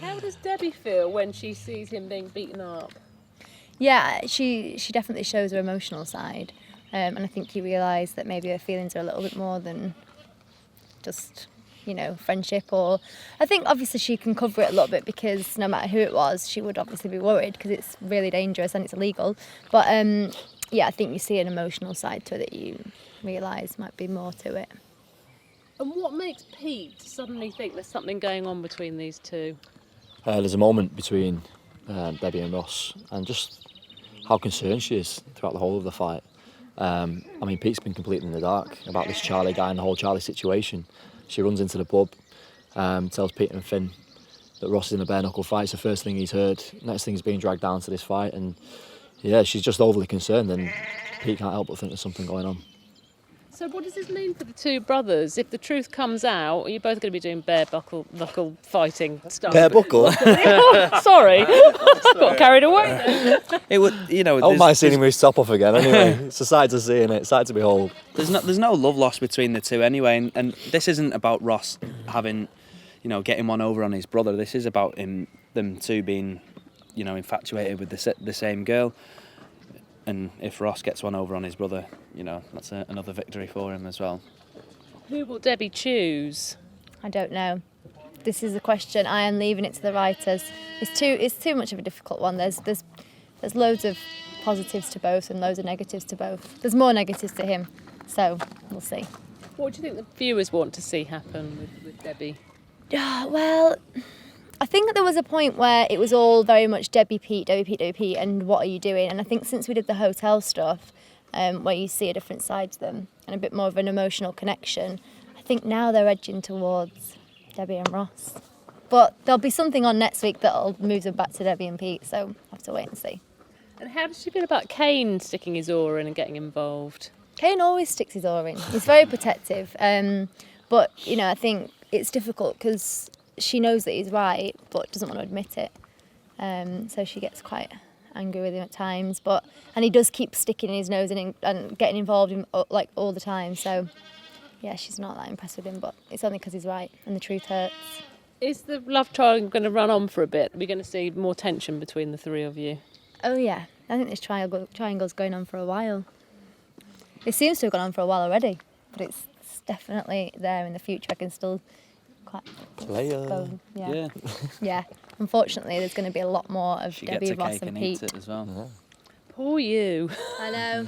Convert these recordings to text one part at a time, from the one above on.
How does Debbie feel when she sees him being beaten up? Yeah, she definitely shows her emotional side, and I think you realise that maybe her feelings are a little bit more than just, friendship. Or I think obviously she can cover it a little bit because no matter who it was, she would obviously be worried because it's really dangerous and it's illegal. But yeah, I think you see an emotional side to it that you realise might be more to it. And what makes Pete suddenly think there's something going on between these two? There's a moment between Debbie and Ross, and just how concerned she is throughout the whole of the fight. Pete's been completely in the dark about this Charley guy and the whole Charley situation. She runs into the pub, tells Pete and Finn that Ross is in a bare-knuckle fight. It's the first thing he's heard. Next thing he's being dragged down to this fight, and yeah, she's just overly concerned, and Pete can't help but think there's something going on. So what does this mean for the two brothers? If the truth comes out, are you both going to be doing bare-knuckle fighting stuff? Bare buckle? Sorry, I got carried away. It would, I don't mind seeing him with his top off again anyway. It's a sight to see, innit? It's a sight to behold. There's no love lost between the two anyway, and this isn't about Ross having, getting one over on his brother. This is about them two being, infatuated with the same girl. And if Ross gets one over on his brother, that's another victory for him as well. Who will Debbie choose? I don't know. This is a question. I am leaving it to the writers. It's too much of a difficult one. There's loads of positives to both and loads of negatives to both. There's more negatives to him, so we'll see. What do you think the viewers want to see happen with Debbie? Well, I think there was a point where it was all very much Debbie Pete, and what are you doing? And I think since we did the hotel stuff, where you see a different side to them and a bit more of an emotional connection, I think now they're edging towards Debbie and Ross. But there'll be something on next week that'll move them back to Debbie and Pete, so I'll have to wait and see. And how does she feel about Kane sticking his oar in and getting involved? Kane always sticks his oar in. He's very protective, but I think it's difficult because she knows that he's right, but doesn't want to admit it. So she gets quite angry with him at times. And he does keep sticking his nose in and getting involved in all the time. So yeah, she's not that impressed with him, but it's only because he's right and the truth hurts. Is the love triangle going to run on for a bit? Are we going to see more tension between the three of you? Oh yeah, I think this triangle's going on for a while. It seems to have gone on for a while already, but it's definitely there in the future. I can still quite Player. Yeah. Yeah. Unfortunately, there's going to be a lot more of She Debbie, gets a Ross cake and and eats Pete. it as well. Poor you. I know.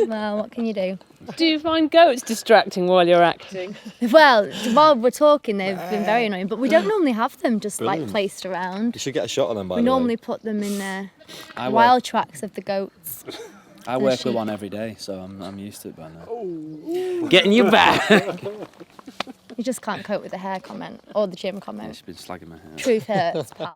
Well, what can you do? Do you find goats distracting while you're acting? Well, while we're talking, they've been very annoying, but we don't normally have them just Brilliant. placed around. You should get a shot of them, by We the way. normally put them in I wild tracks of the goats. I work sheep. with one every day, so I'm used to it by now. Getting you back. You just can't cope with the hair comment or the gym comment. She's been slagging my hair. Truth hurts, pal.